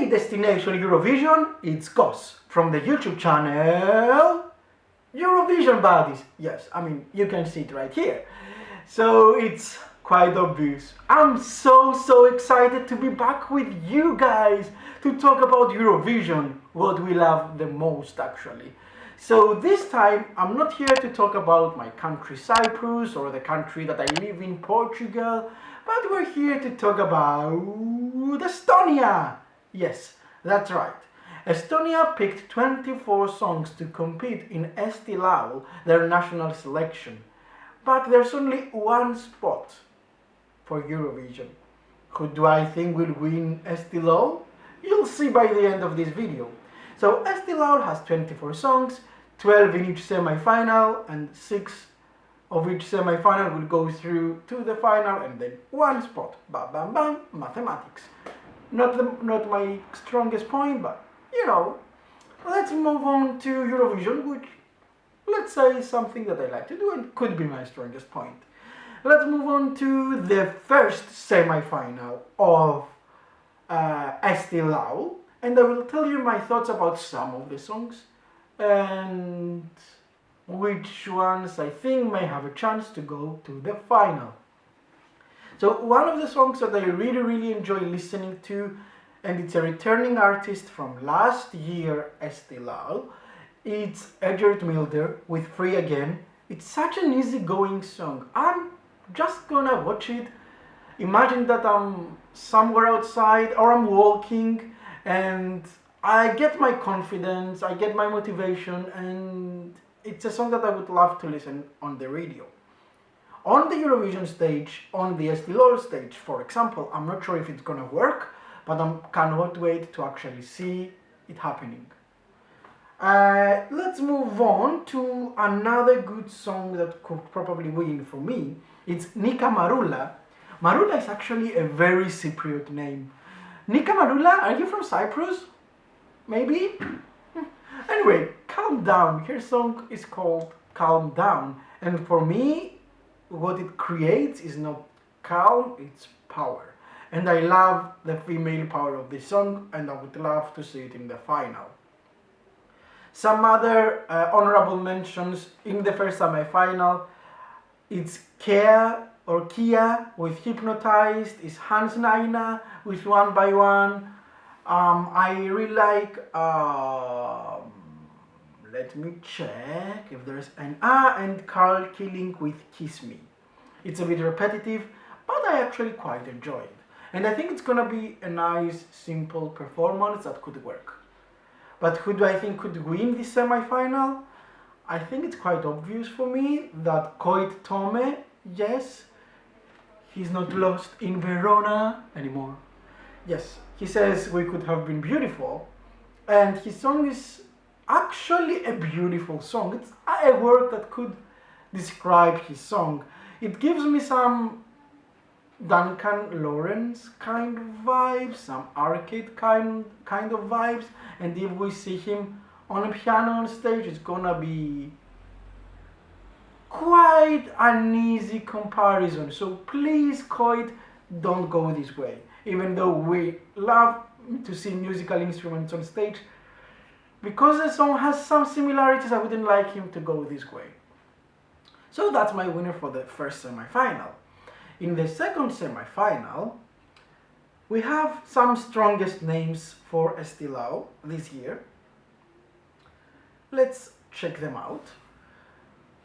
Hey, Destination Eurovision, it's Gos from the YouTube channel Eurovision Buddies. Yes, I mean, you can see it right here. So it's quite obvious. I'm so excited to be back with you guys to talk about Eurovision, what we love the most actually. So this time, I'm not here to talk about my country Cyprus or the country that I live in, Portugal, but we're here to talk about Estonia. Yes, that's right. Estonia picked 24 songs to compete in Eesti Laul, their national selection. But there's only one spot for Eurovision. Who do I think will win Eesti Laul? You'll see by the end of this video. So Eesti Laul has 24 songs, 12 in each semi-final, and 6 of each semi-final will go through to the final, and then one spot. Bam bam bam, mathematics. Not my strongest point, but you know. Let's move on to Eurovision, which let's say is something that I like to do and could be my strongest point. Let's move on to the first semi-final of Eesti Laul, and I will tell you my thoughts about some of the songs and which ones I think may have a chance to go to the final. So one of the songs that I really enjoy listening to, and it's a returning artist from last year Eesti Laul, it's Edgert Milder with Free Again. It's such an easygoing song. I'm just gonna watch it, imagine that I'm somewhere outside or I'm walking, and I get my confidence, I get my motivation, and it's a song that I would love to listen on the radio. On the Eurovision stage, on the Eesti Laul stage, for example, I'm not sure if it's gonna work, but I cannot wait to actually see it happening. Let's move on to another good song that could probably win for me. It's Nika Marula. Marula is actually a very Cypriot name. Nika Marula, are you from Cyprus? Maybe? Anyway, Calm Down. Her song is called Calm Down. And for me, what it creates is not calm, it's power. And I love the female power of this song, and I would love to see it in the final. Some other honorable mentions in the first semi-final. It's Kia with Hypnotized, it's Hans Naina with One by One. I really like, let me check if there's and Carl Killing with Kiss Me. It's a bit repetitive, but I actually quite enjoy it. And I think it's gonna be a nice, simple performance that could work. But who do I think could win this semi-final? I think it's quite obvious for me that Koit Tome, yes, he's not lost in Verona anymore. Yes, he says we could have been beautiful, and his song is actually a beautiful song. It's a word that could describe his song. It gives me some Duncan Lawrence kind of vibes, some arcade kind of vibes, and if we see him on a piano on stage, it's gonna be quite an easy comparison. So please, Koit, don't go this way. Even though we love to see musical instruments on stage, because the song has some similarities, I wouldn't like him to go this way. So that's my winner for the first semi-final. In the second semi-final, we have some strongest names for Eesti Laul this year. Let's check them out.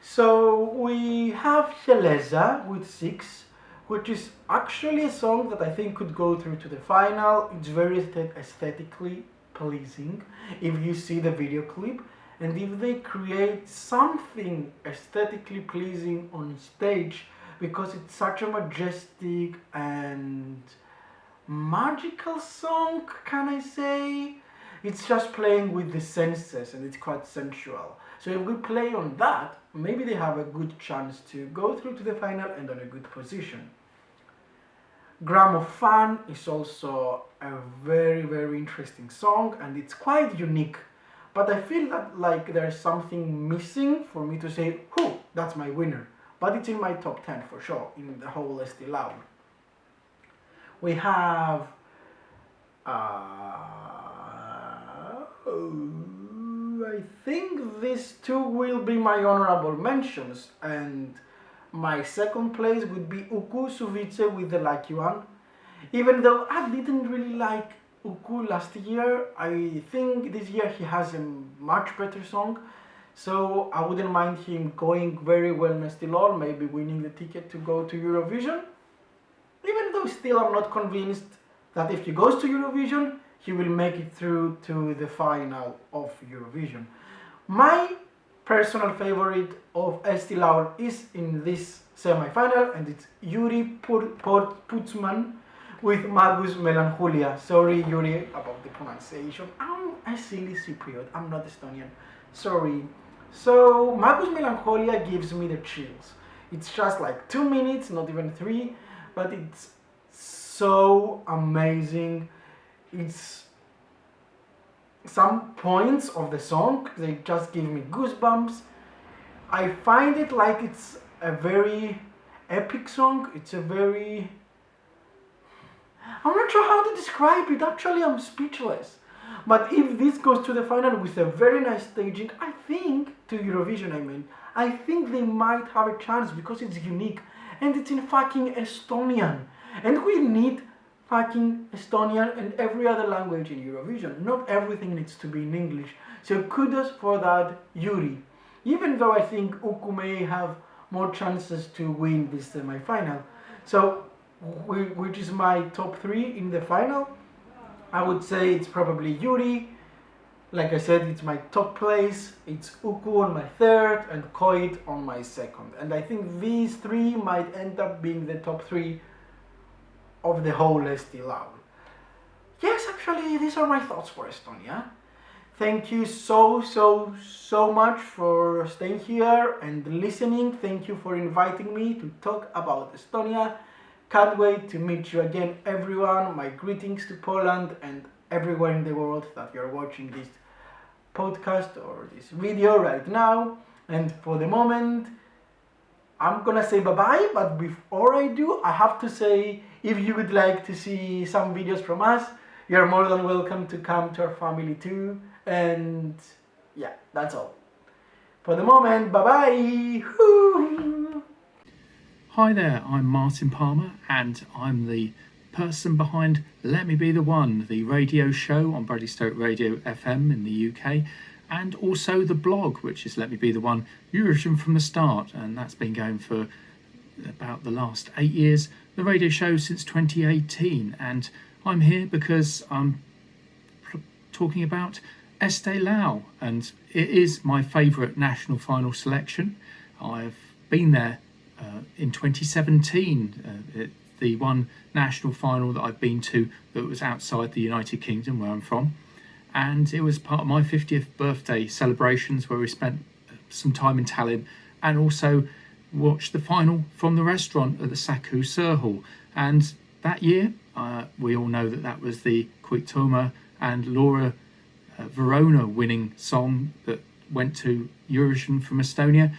So we have Heleza with 6, which is actually a song that I think could go through to the final. It's very aesthetically pleasing if you see the video clip, and if they create something aesthetically pleasing on stage, because it's such a majestic and magical song, can I say? It's just playing with the senses and it's quite sensual. So if we play on that, maybe they have a good chance to go through to the final and on a good position. Gram of Fun is also a very interesting song, and it's quite unique. But I feel that like there's something missing for me to say, whoo, that's my winner. But it's in my top 10 for sure, in the whole Eesti Laul. We have I think these two will be my honorable mentions, and my second place would be Uku Suvice with The Lucky One. Even though I didn't really like Uku last year, I think this year he has a much better song. So I wouldn't mind him going very well in Eesti Laul, maybe winning the ticket to go to Eurovision. Even though still I'm not convinced that if he goes to Eurovision, he will make it through to the final of Eurovision. My personal favorite of Eesti Laul is in this semi-final, and it's Yuri Putzman with Magus Melancholia. Sorry, Yuri, about the pronunciation. I'm a silly Cypriot, I'm not Estonian. Sorry. So, Magus Melancholia gives me the chills. It's just like 2 minutes, not even 3, but it's so amazing. It's some points of the song, they just give me goosebumps. I find it like it's a very epic song. It's a very... I'm not sure how to describe it, actually I'm speechless. But if this goes to the final with a very nice staging, I think, to Eurovision I think they might have a chance because it's unique and it's in fucking Estonian. And we need fucking Estonian and every other language in Eurovision. Not everything needs to be in English. So kudos for that, Yuri. Even though I think Uku may have more chances to win this semi-final. So, which is my top 3 in the final? I would say it's probably Yuri. Like I said, it's my top place. It's Uku on my 3rd and Koit on my 2nd. And I think these 3 might end up being the top 3 of the whole Eesti Laul. Yes, actually, these are my thoughts for Estonia. Thank you so much for staying here and listening. Thank you for inviting me to talk about Estonia. Can't wait to meet you again, everyone. My greetings to Poland and everywhere in the world that you're watching this podcast or this video right now. And for the moment, I'm gonna say bye-bye, but before I do, I have to say, if you would like to see some videos from us, you're more than welcome to come to our family too. And yeah, that's all. For the moment, bye-bye! Hi there, I'm Martin Palmer and I'm the person behind Let Me Be The One, the radio show on Bradley Stoke Radio FM in the UK, and also the blog, which is Let Me Be The One, Eurovision from the Start, and that's been going for about the last 8 years, the radio show since 2018, and I'm here because I'm talking about Eesti Laul, and it is my favourite national final selection. I've been there in 2017, the one national final that I've been to that was outside the United Kingdom, where I'm from, and it was part of my 50th birthday celebrations where we spent some time in Tallinn and also watched the final from the restaurant at the Saku Surhall. And that year, we all know that was the Quick and Laura Verona winning song that went to Eurovision from Estonia.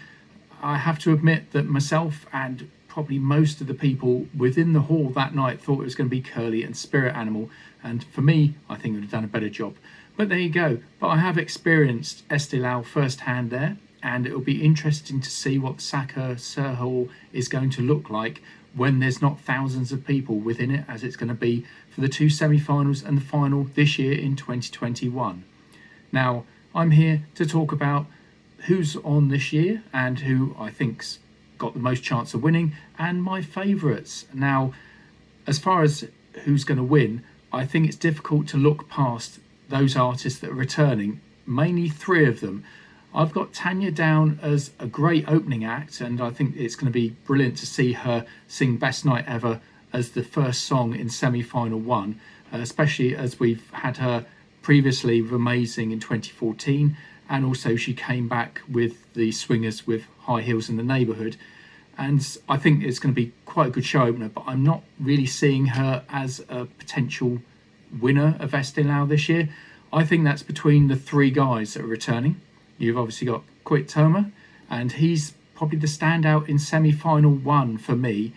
I have to admit that myself and probably most of the people within the hall that night thought it was going to be Curly and Spirit Animal, and for me, I think it would have done a better job. But there you go. But I have experienced Eesti Laul firsthand there, and it will be interesting to see what Saku Surhall is going to look like when there's not thousands of people within it, as it's going to be for the 2 semi-finals and the final this year in 2021. Now, I'm here to talk about who's on this year and who I think's got the most chance of winning, and my favourites. Now, as far as who's going to win, I think it's difficult to look past those artists that are returning, mainly 3 of them. I've got Tanya down as a great opening act, and I think it's going to be brilliant to see her sing Best Night Ever as the first song in semi-final 1, especially as we've had her previously with Amazing in 2014, and also she came back with the Swingers with High Heels in the Neighbourhood, and I think it's going to be quite a good show opener, but I'm not really seeing her as a potential winner of Eesti Laul this year. I think that's between the 3 guys that are returning. You've obviously got Koit Toma, and he's probably the standout in semi-final 1 for me,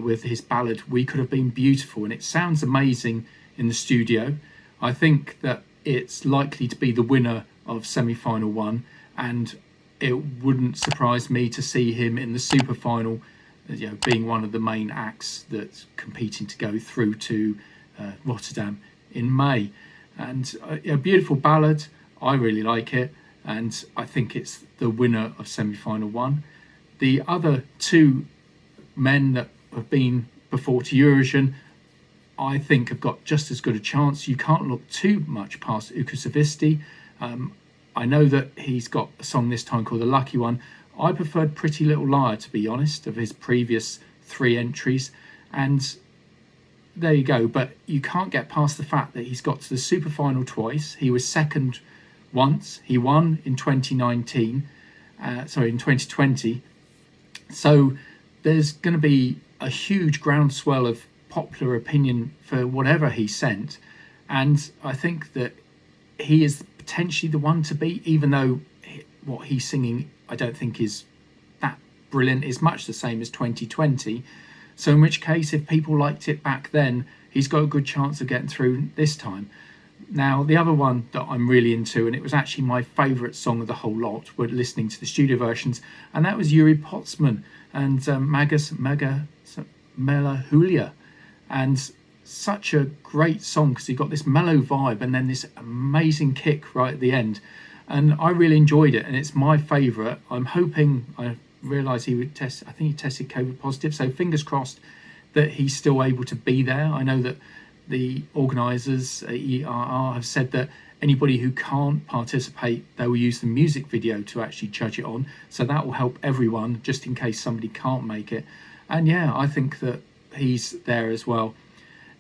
with his ballad We Could Have Been Beautiful, and it sounds amazing in the studio. I think that it's likely to be the winner of semi-final 1, and it wouldn't surprise me to see him in the super final, being one of the main acts that's competing to go through to Rotterdam in May. And a beautiful ballad, I really like it, and I think it's the winner of semi-final 1. The other 2 men that have been before to Eurovision, I think have got just as good a chance. You can't look too much past Ukusavisti. I know that he's got a song this time called The Lucky One. I preferred Pretty Little Liar, to be honest, of his previous 3 entries. And there you go. But you can't get past the fact that he's got to the super final twice. He was second once. He won in 2019. In 2020. So there's going to be a huge groundswell of popular opinion for whatever he sent. And I think that he is potentially the one to beat, even though what he's singing I don't think is that brilliant. It's much the same as 2020. So in which case, if people liked it back then, he's got a good chance of getting through this time. Now, the other one that I'm really into, and it was actually my favourite song of the whole lot, were listening to the studio versions, and that was Yuri Potsman and Magus Mela Julia. And such a great song because he got this mellow vibe and then this amazing kick right at the end. And I really enjoyed it, and it's my favourite. I'm hoping, I realise he would test, I think he tested COVID positive, so fingers crossed that he's still able to be there. I know that the organisers at ERR have said that anybody who can't participate, they will use the music video to actually judge it on. So that will help everyone, just in case somebody can't make it. And yeah, I think that he's there as well.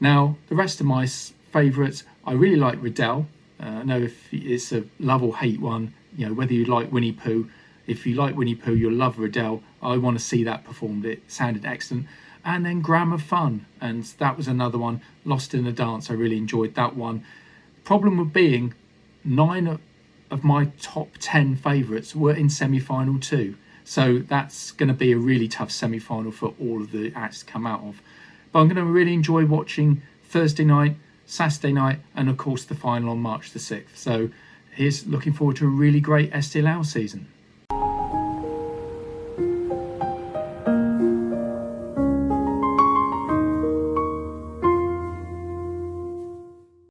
Now, the rest of my favourites, I really like Riddell. I know if it's a love or hate one, whether you like Winnie Pooh. If you like Winnie Pooh, you'll love Riddell. I want to see that performed. It sounded excellent. And then Grammar Fun, and that was another one, Lost in the Dance. I really enjoyed that one. Problem with being 9 of my top 10 favourites were in semi-final 2. So that's going to be a really tough semi-final for all of the acts to come out of. But I'm going to really enjoy watching Thursday night, Saturday night, and of course the final on March the 6th. So here's looking forward to a really great Eesti Laul season.